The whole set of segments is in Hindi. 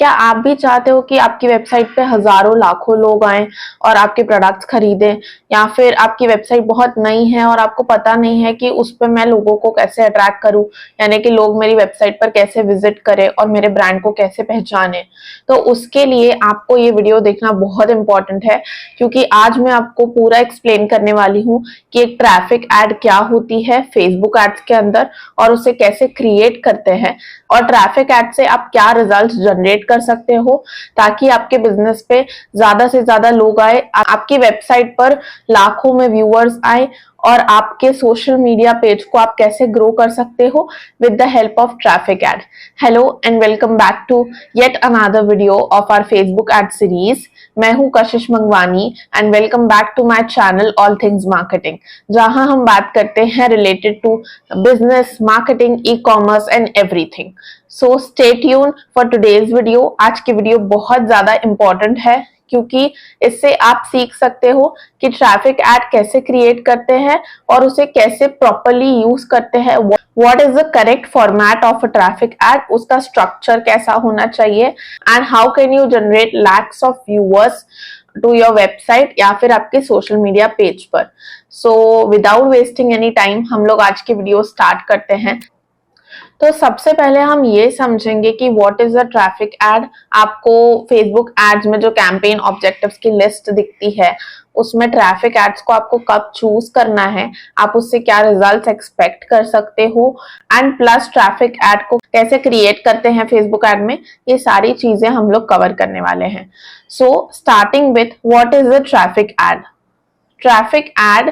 क्या आप भी चाहते हो कि आपकी वेबसाइट पे हजारों लाखों लोग आएं और आपके प्रोडक्ट्स खरीदें, या फिर आपकी वेबसाइट बहुत नई है और आपको पता नहीं है कि उस पर मैं लोगों को कैसे अट्रैक्ट करूं, यानी कि लोग मेरी वेबसाइट पर कैसे विजिट करें और मेरे ब्रांड को कैसे पहचाने। तो उसके लिए आपको ये वीडियो देखना बहुत इंपॉर्टेंट है, क्योंकि आज मैं आपको पूरा एक्सप्लेन करने वाली हूँ कि एक ट्रैफिक एड क्या होती है फेसबुक एड्स के अंदर और उसे कैसे क्रिएट करते हैं, और ट्रैफिक एड से आप क्या रिजल्ट जनरेट कर सकते हो ताकि आपके बिजनेस पे ज्यादा से ज्यादा लोग आए, आपकी वेबसाइट पर लाखों में व्यूअर्स आए और आपके सोशल मीडिया पेज को आप कैसे ग्रो कर सकते हो with the help of traffic ad. Hello and welcome back to yet another video of our Facebook ad series. मैं हूं Kashish Mangwani and welcome back to my channel all things marketing, जहां हम बात करते हैं related to business, marketing, e commerce and everything. So stay tune for today's video. आज की वीडियो बहुत ज्यादा इंपॉर्टेंट है क्योंकि इससे आप सीख सकते हो कि ट्रैफिक एड कैसे क्रिएट करते हैं और उसे कैसे प्रॉपरली यूज करते हैं। What is the correct format of a traffic ad, उसका स्ट्रक्चर कैसा होना चाहिए, and how can you generate lakhs of viewers to your website या फिर आपके सोशल मीडिया पेज पर। So without wasting any time हम लोग आज की वीडियो स्टार्ट करते हैं। तो सबसे पहले हम ये समझेंगे कि what is a traffic ad. आपको फेसबुक एड्स में जो कैंपेन ऑब्जेक्टिव्स की लिस्ट दिखती है उसमें ट्रैफिक एड्स को आपको कब चूज करना है, आप उससे क्या रिजल्ट्स एक्सपेक्ट कर सकते हो, एंड प्लस ट्रैफिक एड को कैसे क्रिएट करते हैं फेसबुक एड में, ये सारी चीजें हम लोग कवर करने वाले हैं। So starting with what is a traffic ad. Traffic ad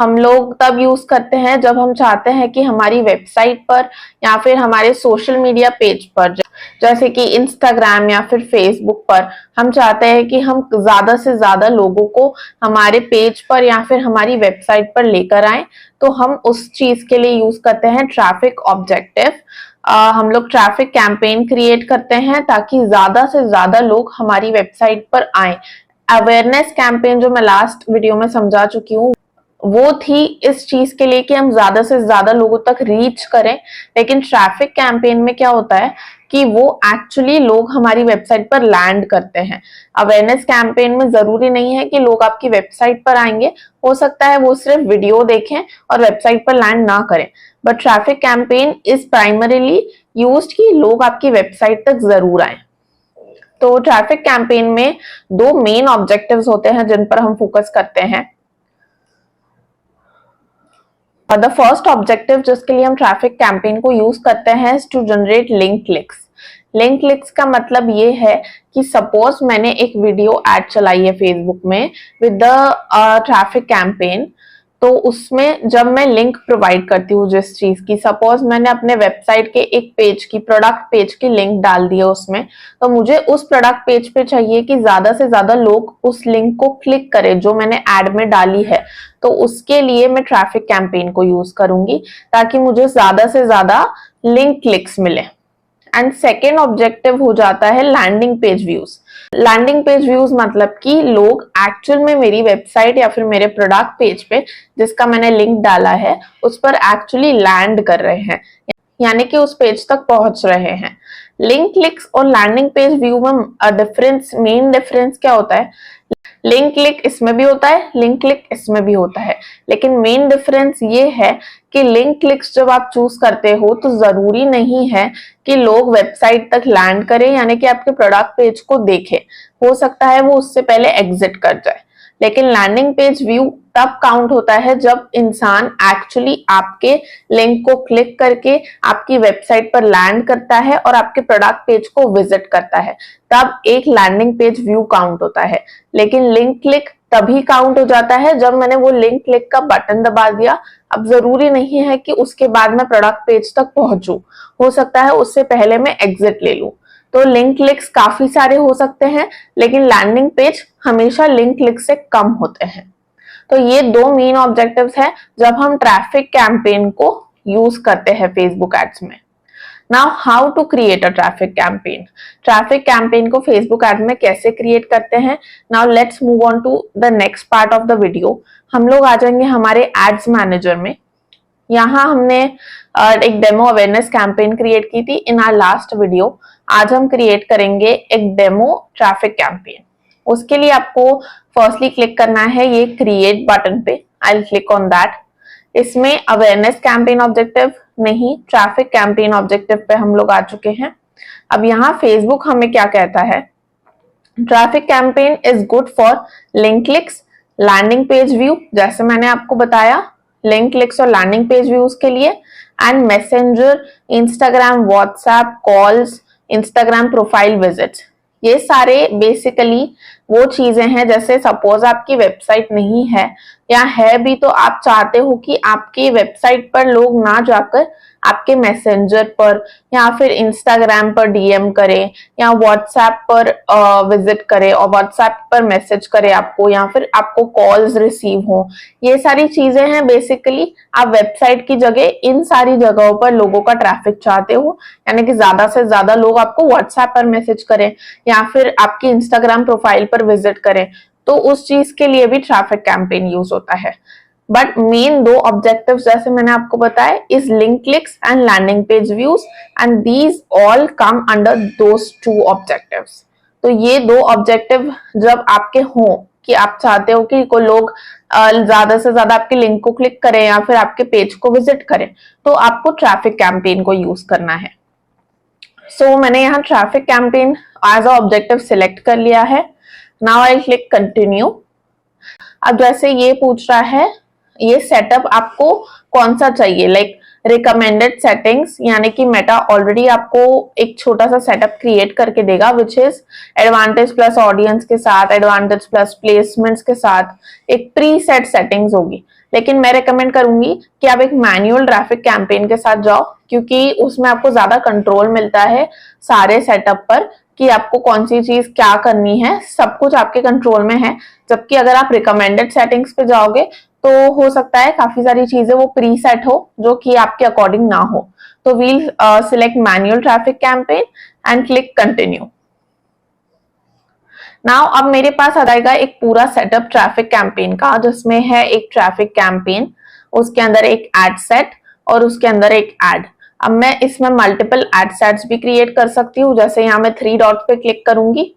हम लोग तब यूज करते हैं जब हम चाहते हैं कि हमारी वेबसाइट पर या फिर हमारे सोशल मीडिया पेज पर, जैसे कि इंस्टाग्राम या फिर फेसबुक पर, हम चाहते हैं कि हम ज्यादा से ज्यादा लोगों को हमारे पेज पर या फिर हमारी वेबसाइट पर लेकर आए, तो हम उस चीज के लिए यूज करते हैं ट्रैफिक ऑब्जेक्टिव। हम लोग ट्रैफिक कैंपेन क्रिएट करते हैं ताकि ज्यादा से ज्यादा लोग हमारी वेबसाइट पर आए। अवेयरनेस कैंपेन जो मैं लास्ट वीडियो में समझा चुकी हूँ वो थी इस चीज के लिए कि हम ज्यादा से ज्यादा लोगों तक रीच करें, लेकिन ट्रैफिक कैंपेन में क्या होता है कि वो एक्चुअली लोग हमारी वेबसाइट पर लैंड करते हैं। अवेयरनेस कैंपेन में जरूरी नहीं है कि लोग आपकी वेबसाइट पर आएंगे, हो सकता है वो सिर्फ वीडियो देखें और वेबसाइट पर लैंड ना करें, but traffic campaign is primarily used कि लोग आपकी वेबसाइट तक जरूर आए। तो ट्रैफिक कैंपेन में दो मेन ऑब्जेक्टिव्स होते हैं जिन पर हम फोकस करते हैं। द फर्स्ट ऑब्जेक्टिव जिसके लिए हम ट्रैफिक कैंपेन को यूज करते हैं to generate link clicks. Link clicks का मतलब ये है कि सपोज मैंने एक वीडियो एड चलाई है फेसबुक में विद द ट्रैफिक कैंपेन, तो उसमें जब मैं लिंक प्रोवाइड करती हूँ जिस चीज की, सपोज मैंने अपने वेबसाइट के एक पेज की, प्रोडक्ट पेज की लिंक डाल दी है उसमें, तो मुझे उस प्रोडक्ट पेज पे चाहिए कि ज्यादा से ज्यादा लोग उस लिंक को क्लिक करें जो मैंने एड में डाली है। तो उसके लिए मैं ट्रैफिक कैंपेन को यूज करूंगी ताकि मुझे ज्यादा से ज्यादा लिंक क्लिक्स मिले। एंड सेकेंड ऑब्जेक्टिव हो जाता है landing page views. Landing page views मतलब कि लोग एक्चुअल में मेरी वेबसाइट या फिर मेरे प्रोडक्ट पेज पे जिसका मैंने लिंक डाला है उस पर एक्चुअली लैंड कर रहे हैं, यानी कि उस पेज तक पहुंच रहे हैं। लिंक क्लिक्स और लैंडिंग पेज व्यू में डिफरेंस, मेन डिफरेंस क्या होता है, लिंक क्लिक इसमें भी होता है, लिंक क्लिक इसमें भी होता है, लेकिन मेन डिफरेंस ये है कि लिंक क्लिक्स जब आप चूज करते हो तो जरूरी नहीं है कि लोग वेबसाइट तक लैंड करें, यानी कि आपके प्रोडक्ट पेज को देखें, हो सकता है वो उससे पहले एग्जिट कर जाए। लेकिन लैंडिंग पेज व्यू तब काउंट होता है जब इंसान एक्चुअली आपके लिंक को क्लिक करके आपकी वेबसाइट पर लैंड करता है और आपके प्रोडक्ट पेज को विजिट करता है, तब एक लैंडिंग पेज व्यू काउंट होता है। लेकिन लिंक क्लिक तभी काउंट हो जाता है जब मैंने वो लिंक क्लिक का बटन दबा दिया। अब जरूरी नहीं है कि उसके बाद मैं प्रोडक्ट पेज तक पहुंचूं, हो सकता है उससे पहले मैं एग्जिट ले लूं। तो लिंक क्लिक्स काफी सारे हो सकते हैं, लेकिन लैंडिंग पेज हमेशा लिंक क्लिक से कम होते हैं। तो ये दो मेन ऑब्जेक्टिव्स हैं जब हम ट्रैफिक कैंपेन को यूज करते हैं फेसबुक एड्स में। Now how to create a traffic campaign. Traffic campaign को फेसबुक एड में कैसे क्रिएट करते हैं, now let's move on to the next part of the video. हम लोग आ जाएंगे हमारे एड्स मैनेजर में। यहाँ हमने एक डेमो अवेयरनेस कैंपेन क्रिएट की थी इन आवर लास्ट वीडियो। आज हम क्रिएट करेंगे एक डेमो ट्रैफिक कैंपेन। उसके लिए आपको फर्स्टली क्लिक करना है ये क्रिएट बटन पे। I will click on that. इसमें अवेयरनेस कैंपेन ऑब्जेक्टिव नहीं, ट्रैफिक कैंपेन ऑब्जेक्टिव पे हम लोग आ चुके हैं। अब यहाँ फेसबुक हमें क्या कहता है, traffic campaign is good for link clicks, landing page view, जैसे मैंने आपको बताया लिंक क्लिक्स और लैंडिंग पेज व्यूज के लिए, and messenger, Instagram, WhatsApp calls, Instagram profile visits. ये सारे बेसिकली वो चीजें हैं, जैसे सपोज आपकी वेबसाइट नहीं है या है भी तो आप चाहते हो कि आपकी वेबसाइट पर लोग ना जाकर आपके मैसेंजर पर या फिर इंस्टाग्राम पर डीएम करें या व्हाट्सएप पर विजिट करे और व्हाट्सएप पर मैसेज करे आपको, या फिर आपको कॉल्स रिसीव हो। ये सारी चीजें हैं बेसिकली। आप वेबसाइट की जगह इन सारी जगहों पर लोगों का ट्रैफिक चाहते हो, यानी कि ज्यादा से ज्यादा लोग आपको व्हाट्सएप पर मैसेज करें या फिर आपकी इंस्टाग्राम प्रोफाइल पर विजिट करें, तो उस चीज के लिए भी ट्रैफिक कैंपेन यूज होता है। बट मेन दो ऑब्जेक्टिव्स जैसे मैंने आपको बताया is link clicks and landing page views, and these all come under those two objectives. तो ये दो ऑब्जेक्टिव जब आपके हों कि आप चाहते हो कि कोई लोग ज्यादा से ज्यादा आपके लिंक को क्लिक करें या फिर आपके पेज को विजिट करें, तो आपको ट्रैफिक कैंपेन को यूज करना है। सो मैंने यहाँ traffic campaign as a objective select कर लिया है। Now I click continue. अब जैसे ये पूछ रहा है ये सेटअप आपको कौन सा चाहिए, लाइक रिकमेंडेड सेटिंग्स, यानी कि मेटा ऑलरेडी आपको एक छोटा सा सेटअप क्रिएट करके देगा which is advantage plus audience के साथ, एडवांटेज प्लस प्लेसमेंट्स के साथ एक प्री सेट सेटिंग्स होगी। लेकिन मैं रेकमेंड करूंगी कि आप एक मैनुअल ट्रैफिक कैंपेन के साथ जाओ, क्योंकि उसमें आपको ज्यादा कंट्रोल मिलता है सारे सेटअप पर कि आपको कौन सी चीज क्या करनी है, सब कुछ आपके कंट्रोल में है। जबकि अगर आप रिकमेंडेड सेटिंग्स पे जाओगे तो हो सकता है काफी सारी चीजें वो प्री सेट हो जो कि आपके अकॉर्डिंग ना हो। तो we'll select manual traffic campaign and click continue. Now अब मेरे पास आ जाएगा एक पूरा सेटअप ट्रैफिक कैंपेन का, जिसमें है एक ट्रैफिक कैंपेन, उसके अंदर एक एड सेट और उसके अंदर एक एड। अब मैं इसमें मल्टीपल एड सेट्स भी क्रिएट कर सकती हूँ। जैसे यहाँ मैं 3 डॉट पे क्लिक करूंगी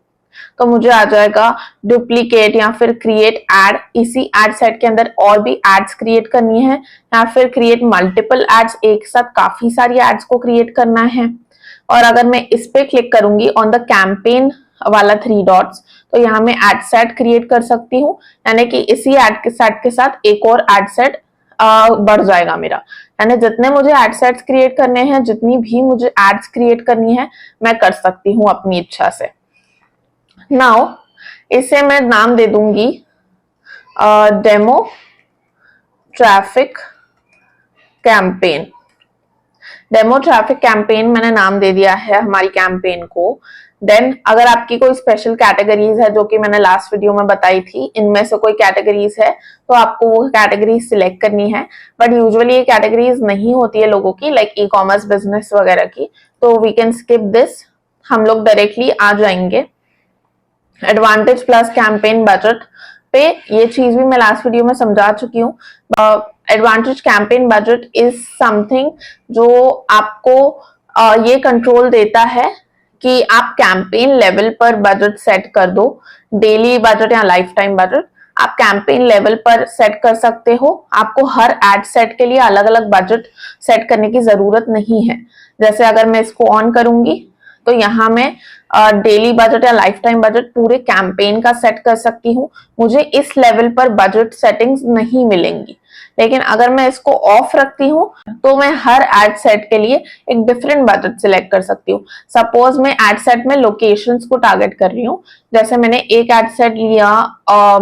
तो मुझे आ जाएगा डुप्लीकेट या फिर क्रिएट एड। इसी एड सेट के अंदर और भी एड्स क्रिएट करनी है या फिर क्रिएट मल्टीपल एड्स, एक साथ काफी सारी एड्स को क्रिएट करना है। और अगर मैं इस पे क्लिक करूंगी ऑन द कैंपेन वाला 3 डॉट्स, तो यहाँ मैं एड सेट क्रिएट कर सकती हूँ, यानी कि इसी एड के सेट के साथ एक और एड सेट बढ़ जाएगा मेरा। यानी जितने मुझे एड सेट्स क्रिएट करने हैं, जितनी भी मुझे एड्स क्रिएट करनी है, मैं कर सकती हूँ अपनी इच्छा से। नाउ इसे मैं नाम दे दूंगी demo traffic campaign. Demo traffic campaign मैंने नाम दे दिया है हमारी कैंपेन को। देन अगर आपकी कोई स्पेशल कैटेगरीज है जो कि मैंने लास्ट वीडियो में बताई थी, इनमें से कोई कैटेगरीज है तो आपको वो कैटेगरीज सिलेक्ट करनी है। बट यूजुअली ये कैटेगरीज नहीं होती है लोगों की, लाइक ई कॉमर्स बिजनेस वगैरह की, तो वी कैन स्किप दिस। हम लोग डायरेक्टली आ जाएंगे एडवांटेज प्लस कैंपेन बजट पे। ये चीज भी मैं लास्ट वीडियो में समझा चुकी हूँ। Advantage campaign budget is something जो आपको ये कंट्रोल देता है कि आप कैंपेन लेवल पर बजट सेट कर दो। डेली बजट या लाइफ टाइम बजट आप कैंपेन लेवल पर सेट कर सकते हो। आपको हर एड सेट के लिए अलग अलग बजट सेट करने की जरूरत नहीं है। जैसे अगर मैं इसको ऑन करूंगी तो यहाँ मैं डेली बजट या लाइफ टाइम बजट पूरे कैंपेन का सेट कर सकती हूँ। मुझे इस लेवल पर बजट सेटिंग्स नहीं मिलेंगी। लेकिन अगर मैं इसको ऑफ रखती हूँ तो मैं हर एड सेट के लिए एक डिफरेंट बजट सिलेक्ट कर सकती हूँ। सपोज मैं एड सेट में लोकेशंस को टारगेट कर रही हूँ। जैसे मैंने एक एड सेट लिया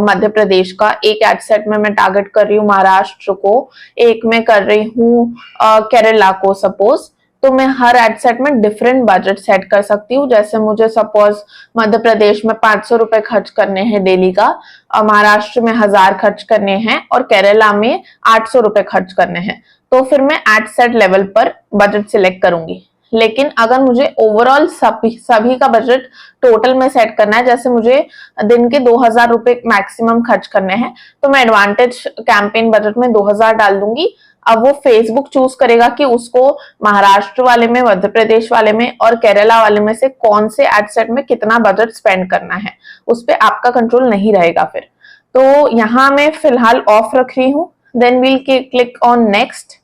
मध्य प्रदेश का, एक एड सेट में मैं टारगेट कर रही हूँ महाराष्ट्र को, एक में कर रही हूँ केरला को सपोज। तो मैं हर एड सेट में डिफरेंट बजट सेट कर सकती हूँ। जैसे मुझे सपोज मध्य प्रदेश में 500 रुपए खर्च करने हैं डेली का, महाराष्ट्र में 1000 खर्च करने हैं और केरला में 800 रुपए खर्च करने हैं, तो फिर मैं एड सेट लेवल पर बजट सिलेक्ट करूंगी। लेकिन अगर मुझे ओवरऑल सभी का बजट टोटल में सेट करना है, जैसे मुझे दिन के 2000 रुपए मैक्सिमम खर्च करने हैं, तो मैं एडवांटेज कैंपेन बजट में 2000 डाल दूंगी। अब वो फेसबुक चूज करेगा कि उसको महाराष्ट्र वाले में, मध्य प्रदेश वाले में और केरला वाले में से कौन से एड सेट में कितना बजट स्पेंड करना है, उस पर आपका कंट्रोल नहीं रहेगा फिर। तो यहाँ मैं फिलहाल ऑफ रख रही हूँ। Then we'll click on next.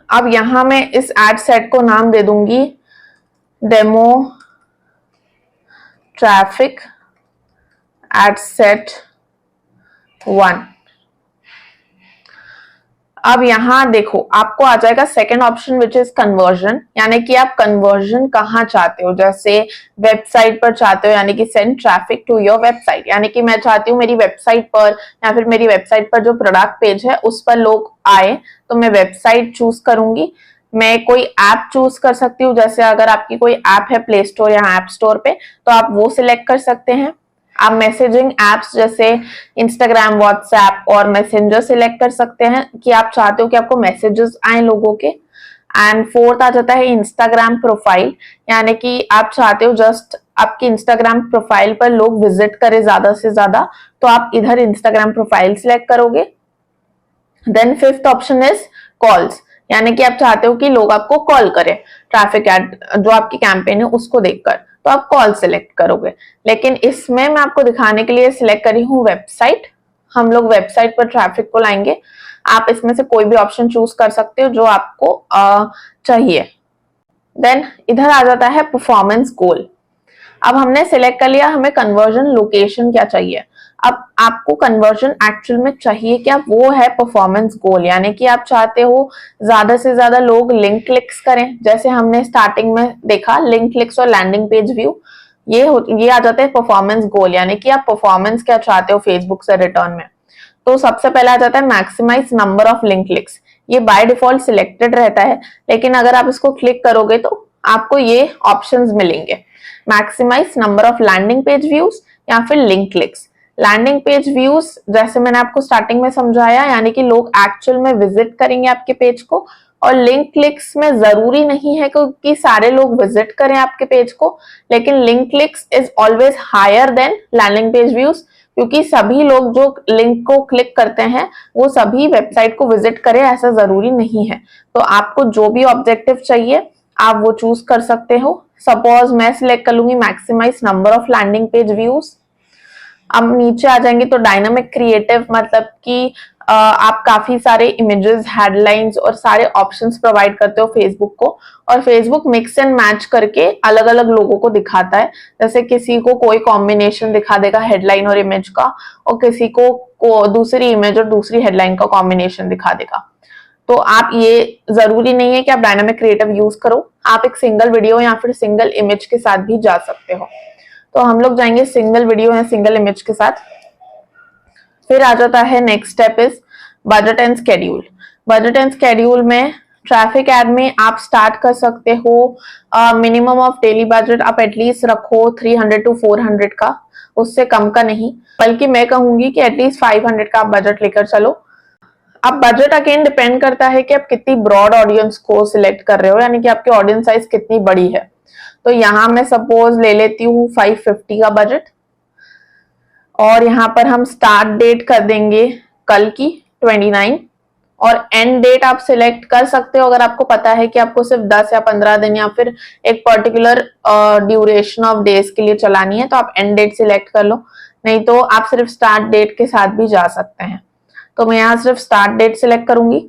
अब यहां मैं इस एड सेट को नाम दे दूंगी डेमो ट्रैफिक एड सेट 1। अब यहां देखो आपको आ जाएगा second option which is conversion, यानी कि आप कन्वर्जन कहां चाहते हो। जैसे वेबसाइट पर चाहते हो, यानी कि send traffic to your website, यानी कि मैं चाहती हूँ मेरी वेबसाइट पर या फिर मेरी वेबसाइट पर जो प्रोडक्ट पेज है उस पर लोग आए, तो मैं वेबसाइट चूज करूंगी। मैं कोई ऐप चूज कर सकती हूँ, जैसे अगर आपकी कोई ऐप है प्ले स्टोर या ऐप स्टोर पे तो आप वो सिलेक्ट कर सकते हैं। आप मैसेजिंग एप्स जैसे इंस्टाग्राम, व्हाट्सएप और मैसेंजर सिलेक्ट कर सकते हैं कि आप चाहते हो कि आपको मैसेजेस आए लोगों के। एंड फोर्थ आ जाता है इंस्टाग्राम प्रोफाइल, यानी कि आप चाहते हो जस्ट आपकी इंस्टाग्राम प्रोफाइल पर लोग विजिट करें ज्यादा से ज्यादा, तो आप इधर इंस्टाग्राम प्रोफाइल सिलेक्ट करोगे। Then fifth option is calls, यानी कि आप चाहते हो कि लोग आपको कॉल करें ट्रैफिक एड जो आपकी कैंपेन है उसको देखकर, तो आप कॉल सिलेक्ट करोगे। लेकिन इसमें मैं आपको दिखाने के लिए सिलेक्ट करी हूँ वेबसाइट। हम लोग वेबसाइट पर ट्रैफिक को लाएंगे। आप इसमें से कोई भी ऑप्शन चूज कर सकते हो जो आपको चाहिए। देन इधर आ जाता है परफॉर्मेंस गोल। अब हमने सिलेक्ट कर लिया हमें कन्वर्जन लोकेशन क्या चाहिए। अब आपको कन्वर्जन एक्चुअल में चाहिए क्या, वो है परफॉर्मेंस गोल, यानी कि आप चाहते हो ज्यादा से ज्यादा लोग लिंक क्लिक्स करें। जैसे हमने स्टार्टिंग में देखा लिंक क्लिक्स और लैंडिंग पेज व्यू, ये आ जाते हैं परफॉर्मेंस गोल, यानी कि आप परफॉर्मेंस क्या चाहते हो फेसबुक से रिटर्न में। तो सबसे पहले आ जाता है maximise number of link clicks. ये बाय डिफॉल्ट सिलेक्टेड रहता है, लेकिन अगर आप इसको क्लिक करोगे तो आपको ये ऑप्शंस मिलेंगे, maximise number of landing page views या फिर link clicks. Landing page views जैसे मैंने आपको स्टार्टिंग में समझाया, यानी कि लोग एक्चुअल में विजिट करेंगे आपके पेज को। और लिंक क्लिक्स में जरूरी नहीं है कि सारे लोग विजिट करें आपके पेज को, लेकिन link clicks is always higher than landing page views, क्योंकि सभी लोग जो लिंक को क्लिक करते हैं वो सभी वेबसाइट को विजिट करें ऐसा जरूरी नहीं है। तो आपको जो भी ऑब्जेक्टिव चाहिए आप वो चूज कर सकते हो। सपोज मैं सिलेक्ट कर लूंगी maximise number of landing page views. अब नीचे आ जाएंगे तो डायनामिक क्रिएटिव, मतलब कि आप काफी सारे इमेजेस, हेडलाइंस और सारे ऑप्शंस प्रोवाइड करते हो फेसबुक को, और फेसबुक मिक्स एंड मैच करके अलग अलग लोगों को दिखाता है। जैसे किसी को कोई कॉम्बिनेशन दिखा देगा हेडलाइन और इमेज का, और किसी को दूसरी इमेज और दूसरी हेडलाइन का कॉम्बिनेशन दिखा देगा। तो आप ये जरूरी नहीं है कि आप डायनामिक क्रिएटिव यूज करो, आप एक सिंगल वीडियो या फिर सिंगल इमेज के साथ भी जा सकते हो। तो हम लोग जाएंगे सिंगल वीडियो या सिंगल इमेज के साथ। फिर आ जाता है next step is budget and schedule. Budget and schedule में ट्रैफिक एड में आप स्टार्ट कर सकते हो मिनिमम ऑफ डेली बजट आप एटलीस्ट रखो 300 to 400 का, उससे कम का नहीं, बल्कि मैं कहूंगी कि एटलीस्ट 500 का आप बजट लेकर चलो। अब बजट अगेन डिपेंड करता है कि आप कितनी ब्रॉड ऑडियंस को सिलेक्ट कर रहे हो, यानी कि आपकी ऑडियंस साइज कितनी बड़ी है। तो यहाँ मैं सपोज ले लेती हूँ 550 का बजट, और यहाँ पर हम स्टार्ट डेट कर देंगे कल की 29, और एंड डेट आप सिलेक्ट कर सकते हो अगर आपको पता है कि आपको सिर्फ 10 या 15 दिन या फिर एक पर्टिकुलर ड्यूरेशन ऑफ डेज के लिए चलानी है, तो आप एंड डेट सिलेक्ट कर लो, नहीं तो आप सिर्फ स्टार्ट डेट के साथ भी जा सकते हैं। तो मैं यहाँ सिर्फ स्टार्ट डेट सिलेक्ट करूंगी।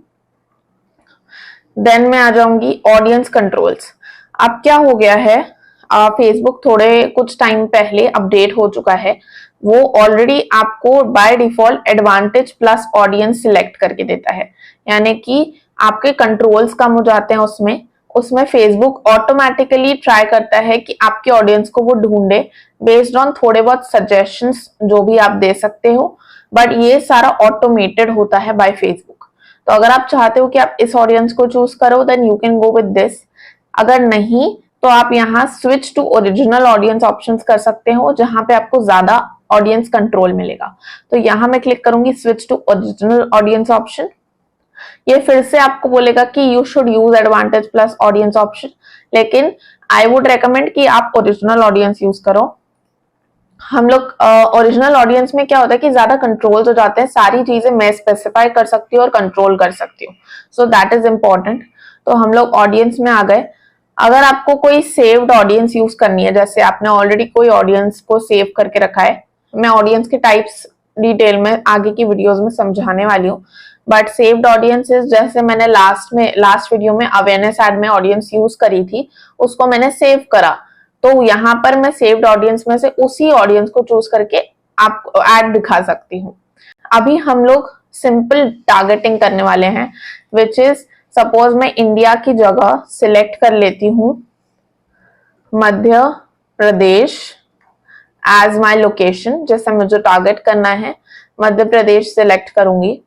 देन मैं आ जाऊंगी ऑडियंस कंट्रोल्स। अब क्या हो गया है, फेसबुक थोड़े कुछ टाइम पहले अपडेट हो चुका है, वो ऑलरेडी आपको by default advantage plus audience select करके देता है, यानी कि आपके कंट्रोल्स कम हो जाते हैं उसमें फेसबुक ऑटोमेटिकली ट्राई करता है कि आपके ऑडियंस को वो ढूंढे बेस्ड ऑन थोड़े बहुत सजेशंस जो भी आप दे सकते हो, बट ये सारा ऑटोमेटेड होता है बाय फेसबुक। तो अगर आप चाहते हो कि आप इस ऑडियंस को चूज करो then you can go with this, अगर नहीं तो आप यहाँ switch to original audience options कर सकते हो, जहां पे आपको ज्यादा ऑडियंस कंट्रोल मिलेगा। तो यहाँ मैं क्लिक करूंगी switch to original audience option. ये फिर से आपको बोलेगा कि you should use advantage plus audience option, लेकिन आई वुड रेकमेंड कि आप ओरिजिनल ऑडियंस यूज करो। हम लोग ओरिजिनल ऑडियंस में क्या होता है कि ज्यादा कंट्रोल हो जाते हैं, सारी चीजें मैं स्पेसिफाई कर सकती हूँ और कंट्रोल कर सकती हूँ, सो दैट इज इम्पोर्टेंट। तो हम लोग ऑडियंस में आ गए। अगर आपको कोई सेव्ड ऑडियंस यूज करनी है, जैसे आपने ऑलरेडी कोई ऑडियंस को सेव करके रखा है, मैं ऑडियंस के टाइप्स डिटेल में आगे की वीडियोस में समझाने वाली हूँ, बट सेव्ड ऑडियंसेस जैसे मैंने लास्ट वीडियो में अवेयरनेस एड में ऑडियंस यूज करी थी, उसको मैंने सेव करा, तो यहाँ पर मैं सेव्ड ऑडियंस में से उसी ऑडियंस को चूज करके आपको एड दिखा सकती हूँ। अभी हम लोग सिंपल टारगेटिंग करने वाले हैं, विच इज सपोज मैं इंडिया की जगह सिलेक्ट कर लेती हूँ Madhya Pradesh as my location, जैसे मुझे टारगेट करना है मध्य प्रदेश सिलेक्ट करूंगी।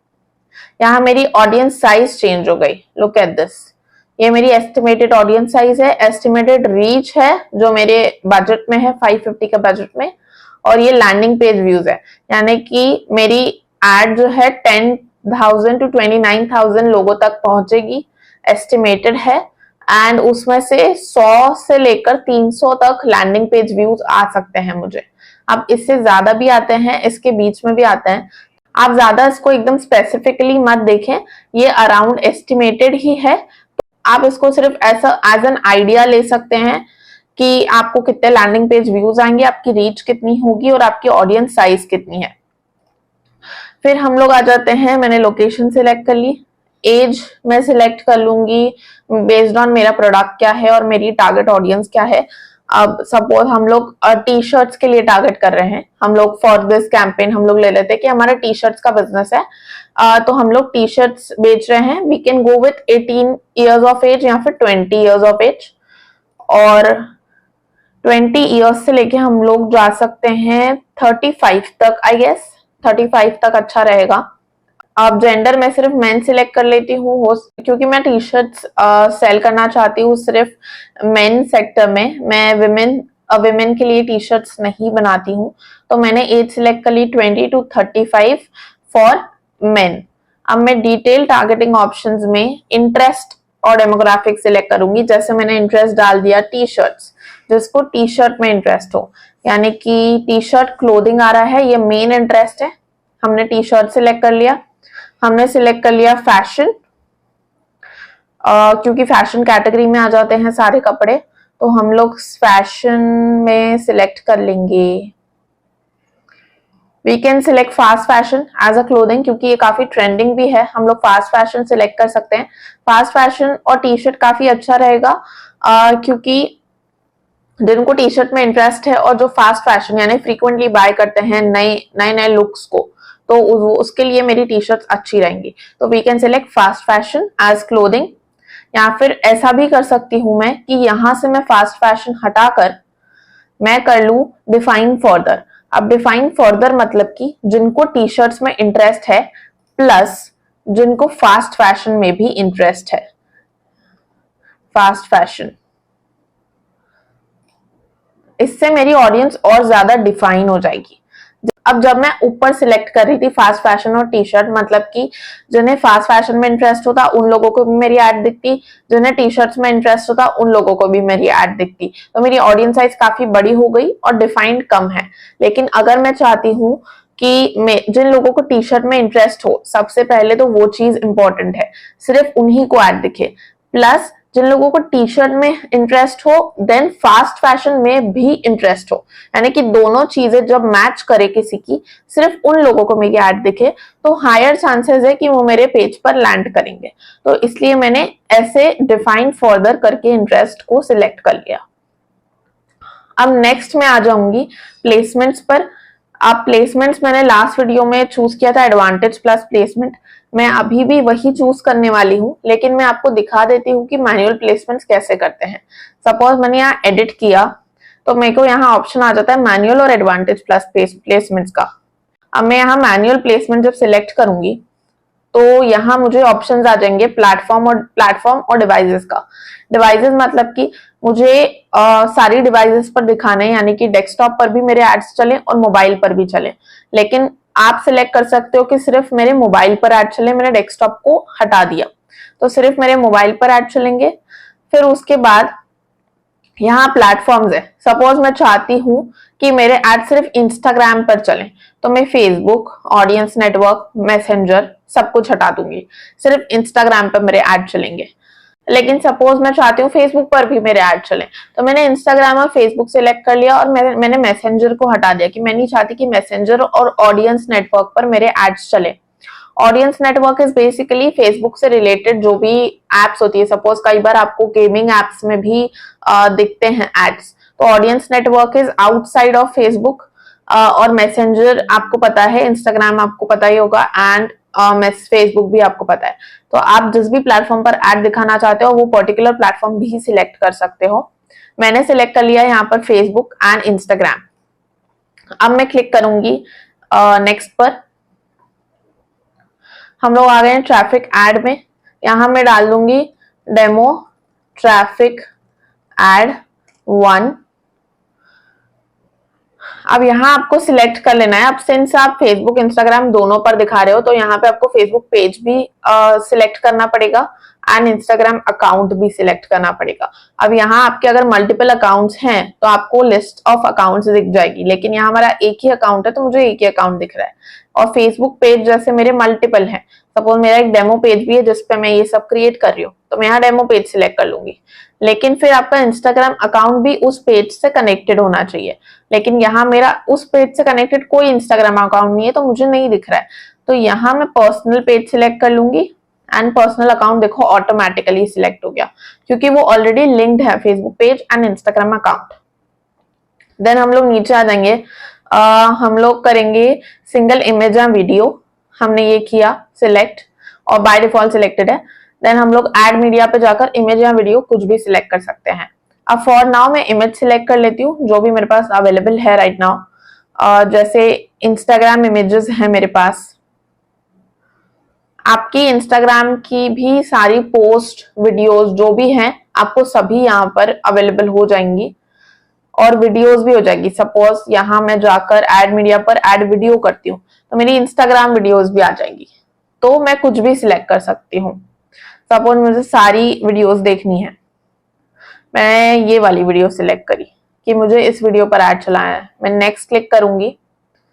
यहाँ मेरी ऑडियंस साइज चेंज हो गई, लुक एट दिस, ये मेरी एस्टिमेटेड ऑडियंस साइज है, एस्टिमेटेड रीच है जो मेरे बजट में है 550 का बजट में, और ये लैंडिंग पेज व्यूज है, यानी कि मेरी एड जो है 10,000 to 29,000 लोगों तक पहुंचेगी, एस्टिमेटेड है, एंड उसमें से 100 से लेकर 300 तक लैंडिंग पेज व्यूज आ सकते हैं मुझे। अब इससे ज्यादा भी आते हैं, इसके बीच में भी आते हैं, आप ज्यादा इसको एकदम स्पेसिफिकली मत देखें, ये अराउंड एस्टिमेटेड ही है, आप इसको सिर्फ ऐसा एज एन आइडिया ले सकते हैं कि आपको कितने लैंडिंग पेज व्यूज आएंगे, आपकी रीच कितनी होगी और आपकी ऑडियंस साइज कितनी है। फिर हम लोग आ जाते हैं, मैंने लोकेशन सिलेक्ट कर ली, एज मैं सिलेक्ट कर लूंगी बेस्ड ऑन मेरा प्रोडक्ट क्या है और मेरी टारगेट ऑडियंस क्या है। अब सपोज हम लोग टी शर्ट्स के लिए टारगेट कर रहे हैं, हम लोग फॉर दिस कैंपेन हम लोग ले लेते हैं कि हमारा टी शर्ट्स का बिजनेस है, तो हम लोग टी शर्ट्स बेच रहे हैं, we can go with 18 years of age या फिर 20 ईयर्स ऑफ एज, और 20 ईयर्स से लेके हम लोग जा सकते हैं 35 तक, आई गेस 35 तक अच्छा रहेगा। अब जेंडर मैं सिर्फ मेन सिलेक्ट कर लेती हूँ, क्योंकि मैं टी शर्ट्स सेल करना चाहती हूँ सिर्फ मेन सेक्टर में, मैं विमेन के लिए टी शर्ट्स नहीं बनाती हूँ, तो मैंने एज सिलेक्ट कर ली 20 to 35 फॉर मेन। अब मैं डिटेल टारगेटिंग ऑप्शंस में इंटरेस्ट और डेमोग्राफिक सिलेक्ट करूंगी, जैसे मैंने इंटरेस्ट डाल दिया टी शर्ट्स, जिसको टी शर्ट में इंटरेस्ट हो, यानी कि टी शर्ट क्लोथिंग आ रहा है, ये मेन इंटरेस्ट है, हमने टी शर्ट सिलेक्ट कर लिया। हमने सिलेक्ट कर लिया फैशन, क्योंकि फैशन कैटेगरी में आ जाते हैं सारे कपड़े, तो हम लोग फैशन में सिलेक्ट कर लेंगे। We can select fast fashion as a clothing, क्योंकि ये काफी ट्रेंडिंग भी है, हम लोग फास्ट फैशन सिलेक्ट कर सकते हैं। फास्ट फैशन और टी शर्ट काफी अच्छा रहेगा, क्योंकि जिनको टी शर्ट में इंटरेस्ट है और जो फास्ट फैशन यानी फ्रीक्वेंटली बाय करते हैं नए लुक्स को, तो उसके लिए मेरी टी शर्ट्स अच्छी रहेंगी। तो we can select fast fashion as clothing, या फिर ऐसा भी कर सकती हूं मैं कि यहां से मैं फास्ट फैशन हटाकर मैं कर लूं डिफाइन फर्दर। अब डिफाइन फर्दर मतलब कि जिनको टी शर्ट्स में इंटरेस्ट है प्लस जिनको फास्ट फैशन में भी इंटरेस्ट है, फास्ट फैशन, इससे मेरी ऑडियंस और ज्यादा डिफाइन हो जाएगी। अब जब मैं ऊपर सिलेक्ट कर रही थी फास्ट फैशन और टी शर्ट, मतलब कि जिन्हें फास्ट फैशन में इंटरेस्ट होता उन लोगों को भी मेरी ऐड दिखती, जिन्हें टी शर्ट्स में इंटरेस्ट होता उन लोगों को भी मेरी ऐड दिखती, तो मेरी ऑडियंस साइज काफी बड़ी हो गई और डिफाइंड कम है। लेकिन अगर मैं चाहती हूँ कि जिन लोगों को टी शर्ट में इंटरेस्ट हो, सबसे पहले तो वो चीज इंपॉर्टेंट है, सिर्फ उन्हीं को ऐड दिखे, प्लस जिन लोगों को टी शर्ट में इंटरेस्ट हो देन फास्ट फैशन में भी इंटरेस्ट हो, यानी कि दोनों चीजें जब मैच करे किसी की, सिर्फ उन लोगों को मेरी ऐड दिखे, तो हायर चांसेस है कि वो मेरे पेज पर लैंड करेंगे। तो इसलिए मैंने ऐसे डिफाइन फर्दर करके इंटरेस्ट को सिलेक्ट कर लिया। अब नेक्स्ट में आ जाऊंगी प्लेसमेंट्स पर। अब प्लेसमेंट्स मैंने लास्ट वीडियो में चूज किया था एडवांटेज प्लस प्लेसमेंट, मैं अभी भी वही चूज करने वाली हूँ, लेकिन मैं आपको दिखा देती हूँ कि मैनुअल प्लेसमेंट्स कैसे करते हैं। सपोज मैंने यहाँ एडिट किया तो मेरे को यहाँ ऑप्शन आ जाता है मैनुअल और एडवांटेज प्लस प्लेसमेंट्स का। अब मैं यहाँ मैनुअल प्लेसमेंट जब सिलेक्ट करूंगी तो यहाँ मुझे ऑप्शंस आ जाएंगे प्लेटफॉर्म और डिवाइसेस का। डिवाइसेस मतलब कि मुझे सारी डिवाइसेस पर दिखाने, यानी कि डेस्कटॉप पर भी मेरे एड्स चले और मोबाइल पर भी चले। लेकिन आप सिलेक्ट कर सकते हो कि सिर्फ मेरे मोबाइल पर ऐड चले, मैंने डेस्कटॉप को हटा दिया तो सिर्फ मेरे मोबाइल पर ऐड चलेंगे। फिर उसके बाद यहाँ प्लेटफॉर्म्स है, सपोज मैं चाहती हूँ कि मेरे ऐड सिर्फ इंस्टाग्राम पर चले तो मैं फेसबुक, ऑडियंस नेटवर्क, मैसेंजर सब कुछ हटा दूंगी, सिर्फ इंस्टाग्राम पर मेरे ऐड चलेंगे। लेकिन सपोज मैं चाहती हूँ फेसबुक पर भी मेरे ऐड चले तो मैंने इंस्टाग्राम और फेसबुक सिलेक्ट कर लिया और मैंने मैसेंजर को हटा दिया कि मैं नहीं चाहती कि मैसेंजर और ऑडियंस नेटवर्क पर मेरे एड्स चले। Audience network is basically Facebook से रिलेटेड जो भी एप्स होती है, सपोज कई बार आपको गेमिंग एप्स में भी दिखते हैं एड्स, तो audience network is outside of Facebook. और मैसेंजर आपको पता है, इंस्टाग्राम आपको पता ही होगा, एंड फेसबुक भी आपको पता है। तो आप जिस भी प्लेटफॉर्म पर एड दिखाना चाहते हो वो पर्टिकुलर प्लेटफॉर्म भी सिलेक्ट कर सकते हो। मैंने सिलेक्ट कर लिया यहाँ पर फेसबुक एंड इंस्टाग्राम। अब मैं क्लिक करूंगी नेक्स्ट पर। हम लोग आ गए हैं ट्रैफिक एड में। यहां मैं डाल दूंगी डेमो ट्रैफिक एड 1। अब यहाँ आपको सिलेक्ट कर लेना है। अब सिंस आप फेसबुक इंस्टाग्राम दोनों पर दिखा रहे हो तो यहाँ पे आपको फेसबुक पेज भी सिलेक्ट करना पड़ेगा एंड इंस्टाग्राम अकाउंट भी सिलेक्ट करना पड़ेगा। अब यहाँ आपके अगर मल्टीपल अकाउंट्स हैं तो आपको लिस्ट ऑफ अकाउंट्स दिख जाएगी, लेकिन यहाँ हमारा एक ही अकाउंट है तो मुझे एक ही अकाउंट दिख रहा है। और फेसबुक पेज जैसे मेरे मल्टीपल हैं, सपोज मेरा एक डेमो पेज भी है जिसपे मैं ये सब क्रिएट कर रही हूँ तो मैं यहाँ डेमो पेज सिलेक्ट कर लूंगी। लेकिन फिर आपका इंस्टाग्राम अकाउंट भी उस पेज से कनेक्टेड होना चाहिए, लेकिन यहाँ मेरा उस पेज से कनेक्टेड कोई इंस्टाग्राम अकाउंट नहीं है तो मुझे नहीं दिख रहा है। तो यहाँ मैं पर्सनल पेज सिलेक्ट कर लूंगी एंड पर्सनल अकाउंट देखो ऑटोमेटिकली सिलेक्ट हो गया क्योंकि वो ऑलरेडी लिंक्ड है Facebook page and Instagram account. Then हम लोग नीचे आ जाएंगे, हम लोग करेंगे सिंगल इमेज या वीडियो। हमने ये किया सिलेक्ट और बाय डिफॉल्ट सिलेक्टेड है। देन हम लोग ऐड मीडिया पे जाकर इमेज या वीडियो कुछ भी सिलेक्ट कर सकते हैं। अब फॉर नाउ मैं इमेज सिलेक्ट कर लेती हूँ जो भी मेरे पास अवेलेबल है राइट नाउ। जैसे इंस्टाग्राम इमेजेस है मेरे पास। आपकी इंस्टाग्राम की भी सारी पोस्ट वीडियोस जो भी हैं आपको सभी यहाँ पर अवेलेबल हो जाएंगी और वीडियोस भी हो जाएगी। सपोज यहाँ मैं जाकर ऐड मीडिया पर ऐड वीडियो करती हूँ तो मेरी इंस्टाग्राम वीडियोस भी आ जाएंगी, तो मैं कुछ भी सिलेक्ट कर सकती हूँ। सपोज मुझे सारी वीडियोस देखनी है, मैं ये वाली वीडियो सिलेक्ट करी कि मुझे इस वीडियो पर ऐड चलाना है, मैं नेक्स्ट क्लिक करूंगी।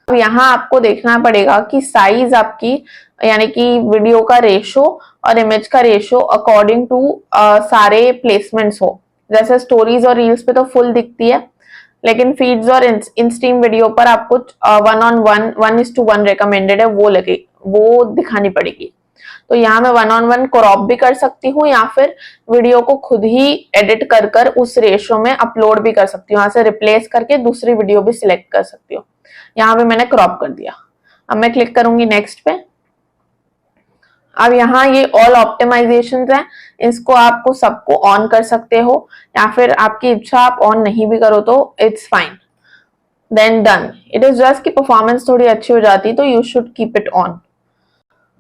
अब यहाँ आपको देखना पड़ेगा कि साइज आपकी यानी कि वीडियो का रेशो और इमेज का रेशो अकॉर्डिंग टू सारे प्लेसमेंट्स हो। जैसे स्टोरीज और रील्स पे तो फुल दिखती है, लेकिन फीड्स और इंस्ट्रीम वीडियो पर आपको 1:1 1:1 रिकमेंडेड है वो दिखानी पड़ेगी। तो यहाँ मैं 1:1 क्रॉप भी कर सकती हूँ या फिर वीडियो को खुद ही एडिट कर कर उस रेशो में अपलोड भी कर सकती हूँ। यहाँ से रिप्लेस करके दूसरी वीडियो भी सिलेक्ट कर सकती हूँ। यहाँ पे मैंने क्रॉप कर दिया। अब मैं क्लिक करूंगी नेक्स्ट पे। अब यहाँ ये ऑल ऑप्टिमाइजेशंस हैं, इसको आपको सबको ऑन कर सकते हो या फिर आपकी इच्छा आप ऑन नहीं भी करो तो it's fine. Then done. It is just कि परफॉर्मेंस थोड़ी अच्छी हो जाती तो you should keep it on.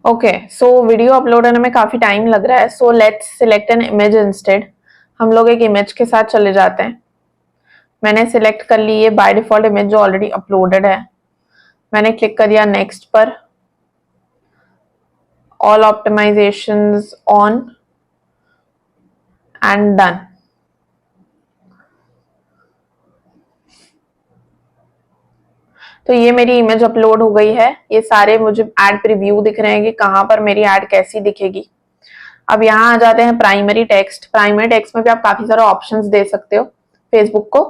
Okay, so video upload होने में काफी टाइम लग रहा है, so let's select an image instead. हम लोग एक इमेज के साथ चले जाते हैं। मैंने सिलेक्ट कर ली ये बाय डिफॉल्ट इमेज जो ऑलरेडी अपलोडेड है। मैंने क्लिक कर दिया नेक्स्ट पर, all optimisations on and done. तो ये मेरी इमेज अपलोड हो गई है। ये सारे मुझे एड प्रीव्यू दिख रहे हैं कि कहां पर मेरी एड कैसी दिखेगी। अब यहाँ आ जाते हैं प्राइमरी टेक्स्ट। प्राइमरी टेक्स्ट में भी आप काफी सारे ऑप्शंस दे सकते हो फेसबुक को।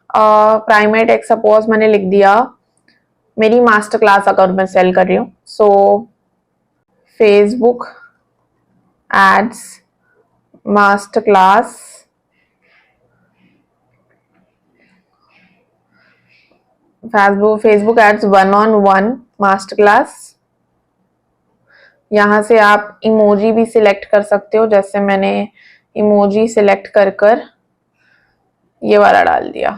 प्राइमरी टेक्स्ट सपोज मैंने लिख दिया मेरी मास्टर क्लास अगर मैं सेल कर रही हूँ, so Facebook ads master class Facebook ads 1:1 master class. यहाँ से आप इमोजी भी सिलेक्ट कर सकते हो, जैसे मैंने इमोजी सिलेक्ट कर कर ये वाला डाल दिया,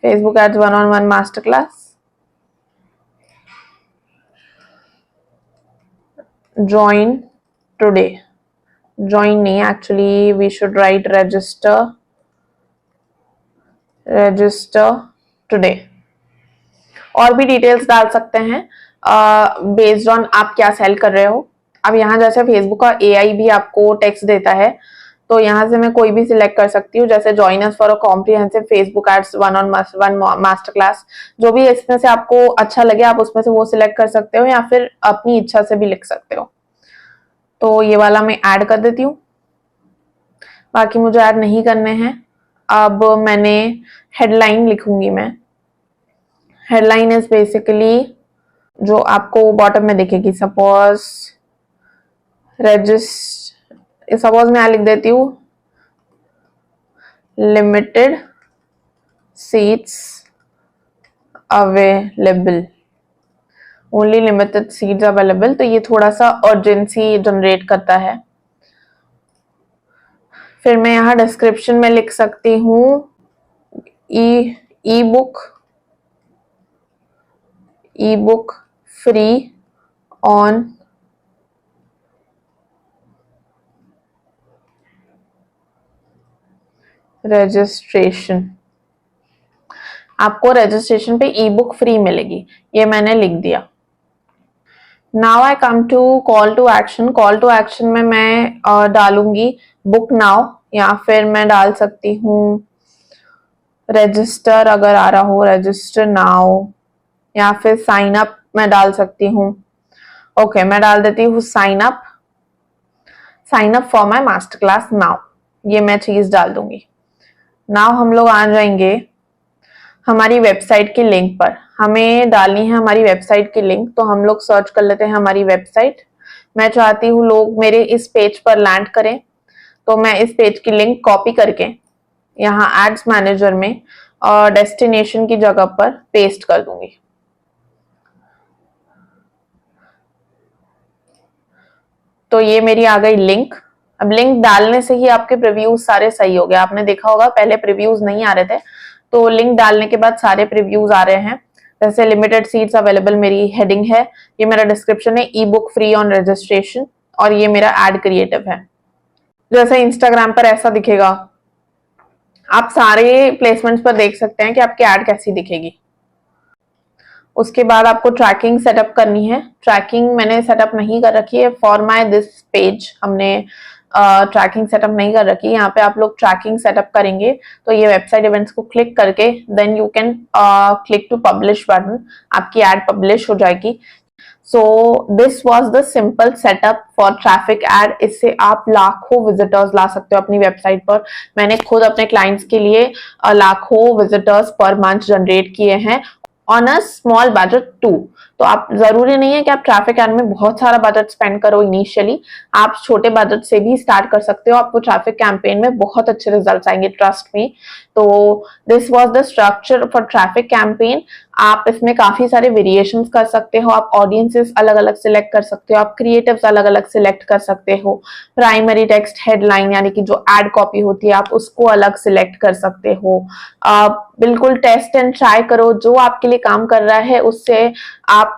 Facebook ads 1:1 master class. Join today, join नहीं actually we should write register today. और भी डिटेल्स डाल सकते हैं, बेस्ड ऑन आप क्या सेल कर रहे हो। अब यहाँ जैसे फेसबुक का एआई भी आपको टेक्स्ट देता है, तो यहाँ से मैं कोई भी सिलेक्ट कर सकती हूँ, जैसे join us for a comprehensive Facebook ads one on one master class. जो भी इसमें से आपको अच्छा लगे आप उसमें से वो सिलेक्ट कर सकते हो, या फिर अपनी इच्छा से भी लिख सकते हो। तो ये वाला मैं ऐड कर देती हूँ, बाकी मुझे ऐड नहीं करने हैं। अब मैंने हेडलाइन लिखूंगी। मैं हेडलाइन इज बेसिकली जो आपको बॉटम में दिखेगी, सपोज मैं लिख देती हूँ limited seats available, only limited seats available. तो ये थोड़ा सा अर्जेंसी जनरेट करता है। फिर मैं यहाँ डिस्क्रिप्शन में लिख सकती हूँ e book free on registration. आपको रजिस्ट्रेशन पे ई बुक फ्री मिलेगी, ये मैंने लिख दिया। Now I come to call to action. Call to action में मैं डालूंगी बुक नाउ, या फिर मैं डाल सकती हूँ रजिस्टर, अगर आ रहा हो रजिस्टर नाउ, या फिर साइन अप मैं डाल सकती हूँ। ओके, मैं डाल देती हूँ sign up for my master class now, ये मैं चीज डाल दूंगी। नाउ हम लोग आ जाएंगे हमारी वेबसाइट की लिंक पर। हमें डालनी है हमारी वेबसाइट की लिंक, तो हम लोग सर्च कर लेते हैं हमारी वेबसाइट। मैं चाहती हूँ लोग मेरे इस पेज पर लैंड करें, तो मैं इस पेज की लिंक कॉपी करके यहाँ एड्स मैनेजर में और डेस्टिनेशन की जगह पर पेस्ट कर दूंगी। तो ये मेरी आ गई लिंक। अब लिंक डालने से ही आपके प्रीव्यूज सारे सही हो गए। आपने देखा होगा पहले प्रीव्यूज नहीं आ रहे थे, तो लिंक डालने के बाद सारे प्रीव्यूज आ रहे हैं। जैसे लिमिटेड सीट्स अवेलेबल मेरी हेडिंग है, ये मेरा डिस्क्रिप्शन है ई बुक फ्री ऑन रजिस्ट्रेशन, और ये मेरा एड क्रिएटिव है। जैसे इंस्टाग्राम पर ऐसा दिखेगा। आप सारे प्लेसमेंट्स पर देख सकते हैं कि आपकी एड कैसी दिखेगी। उसके बाद आपको ट्रैकिंग सेटअप करनी है। ट्रैकिंग मैंने सेटअप नहीं कर रखी है फॉर माय दिस पेज, हमने ट्रैकिंग सेटअप नहीं कर रखी। यहाँ पे आप लोग ट्रैकिंग सेटअप करेंगे तो ये वेबसाइट इवेंट्स को क्लिक करके then you can click to publish button, आपकी एड पब्लिश हो जाएगी। So this was the simple setup for traffic ad. इससे आप लाखों विजिटर्स ला सकते हो अपनी वेबसाइट पर। मैंने खुद अपने क्लाइंट्स के लिए लाखों विजिटर्स पर मंथ जनरेट किए हैं on a small budget too. तो आप जरूरी नहीं है कि आप ट्रैफिक एड में बहुत सारा बजट स्पेंड करो इनिशियली, आप छोटे बजट से भी स्टार्ट कर सकते हो। आपको ट्रैफिक कैंपेन में बहुत अच्छे रिजल्ट्स आएंगे, ट्रस्ट मी। तो this was the structure for traffic campaign. आप इसमें काफी सारे वेरिएशंस कर सकते हो, आप ऑडियंसेस अलग अलग सिलेक्ट कर सकते हो, आप क्रिएटिव्स अलग अलग सिलेक्ट कर सकते हो, प्राइमरी टेक्स्ट हेडलाइन यानी कि जो एड कॉपी होती है आप उसको अलग सिलेक्ट कर सकते हो। बिल्कुल टेस्ट एंड ट्राई करो, जो आपके लिए काम कर रहा है उससे आप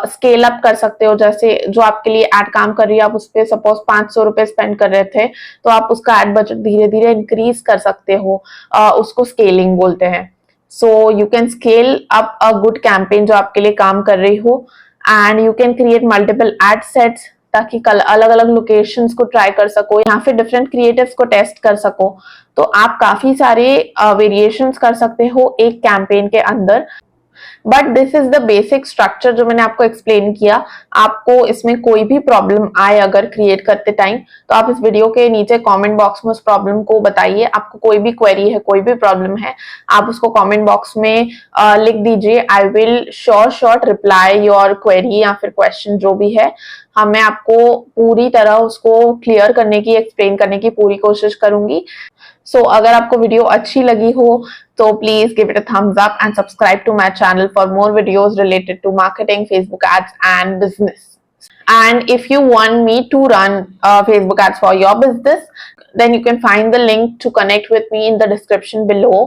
स्केल अप कर सकते हो। जैसे जो आपके लिए एड काम कर रही है, आप उस पर सपोज 500 रुपए स्पेंड कर रहे थे, तो आप उसका एड बजट धीरे धीरे इंक्रीज कर सकते हो, उसको स्केलिंग बोलते हैं। So you can scale up a good campaign जो आपके लिए काम कर रही हो, and you can create multiple ad sets ताकि कल अलग अलग लोकेशंस को ट्राई कर सको या फिर डिफरेंट क्रिएटिव्स को टेस्ट कर सको। तो आप काफी सारे वेरिएशंस कर सकते हो एक कैंपेन के अंदर। But this is the basic structure जो मैंने आपको एक्सप्लेन किया। आपको इसमें कोई भी प्रॉब्लम आए अगर क्रिएट करते टाइम, तो आप इस वीडियो के नीचे कमेंट बॉक्स में उस प्रॉब्लम को बताइए। आपको कोई भी क्वेरी है, कोई भी प्रॉब्लम है, आप उसको कमेंट बॉक्स में लिख दीजिए। I will sure reply your query या फिर क्वेश्चन जो भी है। मैं आपको पूरी तरह उसको क्लियर करने की, एक्सप्लेन करने की पूरी कोशिश करूंगी। सो अगर आपको वीडियो अच्छी लगी हो तो please give it a thumbs up and subscribe to my channel for more videos related to marketing, Facebook ads and business. And if you want me to run Facebook ads for your business, then you can find the link to connect with me in the description below.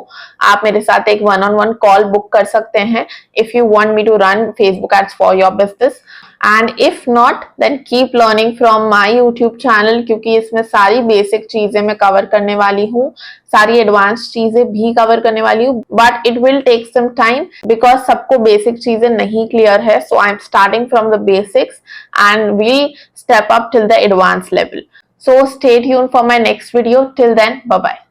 आप मेरे साथ एक one-on-one call book कर सकते हैं if you want me to run Facebook ads for your business. And if not, then keep learning from my YouTube channel, क्योंकि इसमें सारी बेसिक चीजें मैं कवर करने वाली हूँ, सारी एडवांस चीजें भी कवर करने वाली हूँ, but it will take some time because सबको बेसिक चीजें नहीं क्लियर है. So I am starting from the basics and we'll step up till the advanced level. So stay tuned for my next video. Till then, bye bye.